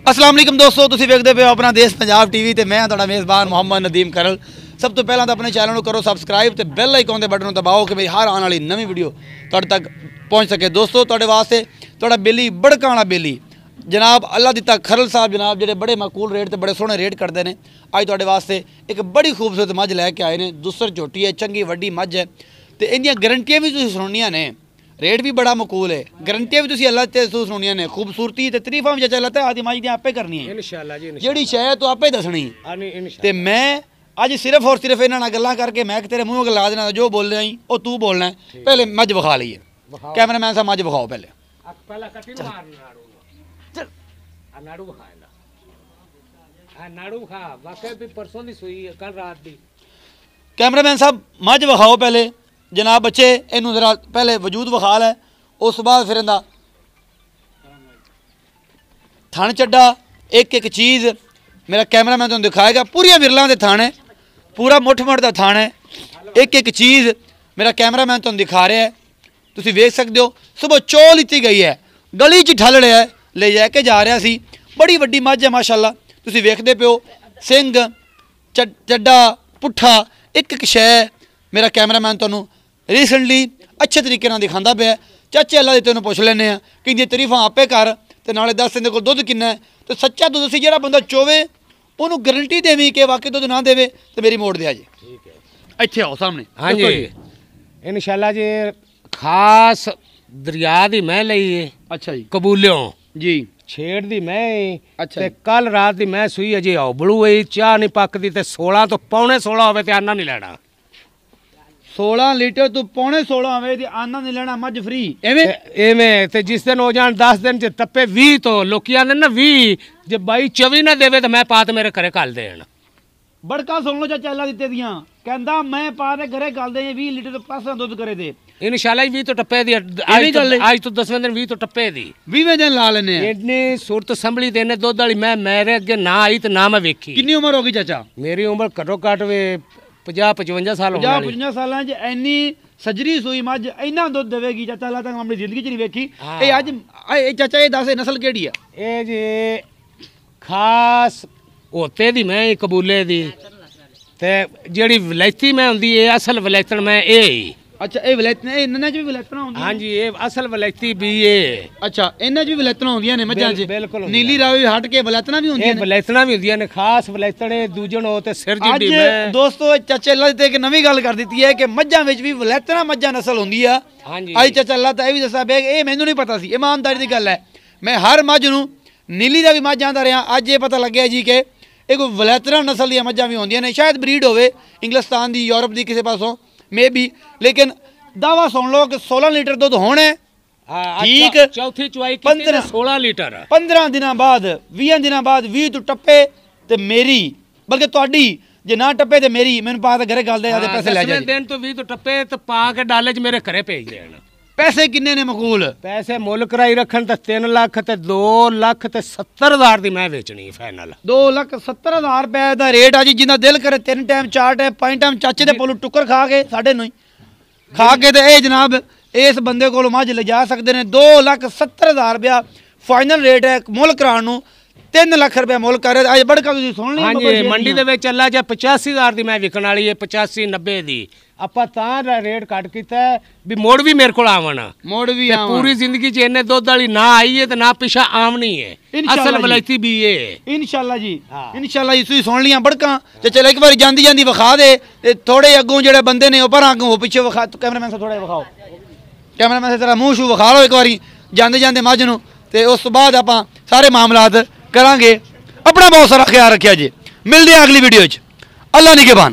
अस्सलाम वालेकुम दोस्तों, तुसीं वेखदे पे हो अपना देश पंजाब टीवी ते मैं तुहाडा मेज़बान मोहम्मद नदीम करल। सब तो पहला तो अपने चैनल को करो सबसक्राइब ते बैल आइकन दे बटन दबाओ कि भाई हर आने वाली नवी वीडियो तुहाडे तक पहुँच सके। दोस्तों तुहाडे वास्ते तुहाडा बेली बड़काना बेली जनाब अल्लाह दिता खरल साहब जनाब जिहड़े बड़े माकूल रेट ते बड़े सोहने रेट करते हैं। अज तुहाडे वास्ते एक बड़ी खूबसूरत मझ लैके आए हैं। दुसर झोटी है, चंगी वड्डी मझ है तो इहदियां गारंटियां भी तुसीं सुनियां ने, रेट भी बड़ा मकूल है, गारंटियां भी तुसीं अल्लाह ते सुनियां ने। खूबसूरती ते तरीफां भी चला ते आदि मझ दी आपे करनी है इंशाअल्लाह जी, जिहड़ी शै तो आपे दसनी। ते मैं अज सिर्फ और सिर्फ इन्हां नाल गल्लां करके मैं तेरे मूँह गला देना जो बोलना ही वो तू बोलना है। पहले मझ विखा लईए, कैमरामैन साहब मझ विखाओ पहले। कैमरामैन साहब मझ विखाओ पहले जनाब बच्चे, इनू जरा पहले वजूद विखा लै, उस बाद फिर इहदा थन चड्डा एक एक चीज़ मेरा कैमरामैन तुहानूं दिखाएगा। पूरिया विरलों के थन है, पूरा मुठ मुठ का थन है, एक एक चीज़ मेरा कैमरामैन तुहानूं दिखा रहा है। तुसीं वेख सकते हो सुबह चो लीती गई है, गली च ठल रहा है, ले जाके जा रहा सी। बड़ी वड्डी मझ है माशाअल्लाह, तुसीं वेखदे पिओ सिंग चड्डा पुट्ठा एक एक शै मेरा कैमरामैन तुहानूं रीसेंटली अच्छे तरीके नाल दिखांदा पिया। चाचे अल्लाह दे तैनूं पुछ लैने आ कि इंदियां तरीफां आपे कर ते नाले दस इहदे कोल दुध किन्ना है। तो सच्चा दुध सी जिहड़ा बंदा चोवे उहनूं गारंटी देवी कि वाकई दुध ना देवे तो मेरी मोड़ दिया जी। ठीक है, इत्थे आओ सामने। हाँ जी इंशाअल्लाह जी, खास दरिया दी मैं लई है। अच्छा जी, कबूलियों जी छेड़ दी मैं। अच्छा ते कल रात दी मैं सुई अजे आओ बड़ू है, चाह नहीं पकदी ते 16 तो पौने 16 होवे ते आना नहीं लेना। 16 लीटर तो पौने 16 आवे ते आना नहीं लेना, मझ फ्री एवें ते जिस दिन हो जान 10 दिन च टप्पे 20 तो लोकी आंदे ना 20 जे बाई 24 ना देवे तो मैं पा ते मेरे घरे घल देण। बड़का सुन लो चाचा अल्लाह दित्ते दियां, कहंदा मैं पा ते घरे घल दे 20 लीटर तो पासा दुध करे दे इंशाअल्लाह 20 तो टप्पे दी। आज तो 10वें दिन 20 तो टप्पे दी 20वें दिन ला लेने हैं। इतनी सूरत संभली देने दुध वाली मैं मेरे अगे ना आई ते ना मैं वेखी। कितनी उम्र होगी चाचा? मेरी उम्र घटो घट वे 50-55 साल। 50-55 साल इन्नी सजरी सूई मझ इन्ना दुध देवेगी चाचा अल्लाह तक अपनी जिंदगी च नहीं वेखी। ये अज चाचा ये दस नस्ल केड़ी है? ये जी खास होते दी मैं कबूले दी ते जेड़ी वलैती मैं हुंदी है असल वलैतन मैं ए। अच्छा ये वलैतन इन्हां च भी वलैतना होंदी? हां जी ये असल वलैती भी है। अच्छा इन्हां च भी वलैतना होंदियां ने मझां च? बिल्कुल नीली रावी हट के वलैतना भी होंदियां ने? वलैतना भी होंदियां ने, खास वलैतने दूजण हो ते सिर जिड्डी मैं। दोस्तों चाचा अल्लाह ते एक नवी गल कर दी है कि मझां विच भी वलैतना मझां नस्ल होंदी है। हां जी अज चाचा अल्लाह ते भी दस्सा बे ये मैनूं नहीं पता सी, ईमानदारी दी गल है। मैं हर मझ नूं नीली दा भी मझ आंदा रहा, अज ये पता लग्या जी कि ये कोई वलैतना नस्ल दी मझां भी होंदियां ने। शायद ब्रीड होवे इंग्लिस्तान दी, यूरोप दी किसी पासों मे बी, लेकिन दावा सुन लो कि 16 लीटर दुध होने ठीक। चौथी चुआई 16 लीटर 15 दिन बाद 20 दिन बाद 20 तो टप्पे ते मेरी बल्कि तुहाडी जे ना टप्पे ते मेरी मैनूं पा ते घरे गल दे आदे पैसे ले जाए। दिन तो 20 तो टप्पे ते पा के डाले च मेरे घरे भेज देण। पैसे किन्ने ने मकूल? पैसे मुल कराई रखन ते 3 लाख ते 2 लाख ते 70,000 दी मैं बेचनी फाइनल। 2,70,000 रुपए दा रेट आ जी। जिन्ना दिल करे 3 टाइम 4 टाइम 5 टाइम चाचे दे कोलों टुक्कर खा के साढ़े नूं खा के ते ए जनाब इस बंदे को मझ ले जा सकते हैं। 2,70,000 रुपया फाइनल रेट है। मुल कराने नूं 3 लाख रुपया मुल कर रहे। अज बड़का तुसीं सुन ली। हाँ जी मंडी दे विच अल्लाह जा 85,000 दी मैं विकण वाली है, 85-90 दी ਆਪਾਂ ਤਾਂ रेट घट ਕੀਤਾ भी मोड़ भी मेरे को आवन, मोड़ भी पूरी जिंदगी च इन्ने दुध वाली ना आई है ते ना पिछा आमनी है। असल वलैती भी है इंशाअल्लाह जी। इंशाअल्लाह जी तुसीं सुन लिया बड़का ते चल एक बार जांदी जांदी विखा दे ते थोड़े अगों जेड़े बंदे ने ऊपर अगों हो पीछे विखा। कैमरामैन साहब थोड़ा विखाओ, कैमरामैन साहब तेरा मूँह शू विखा लो एक बारी जांदे जांदे मझ नूं ते उस बाद आपां सारे मामलात करांगे। अपना बहुत सारा ख्याल रखिया जी। मिलदे हैं अगली वीडियो च। अल्लाह निगहबान।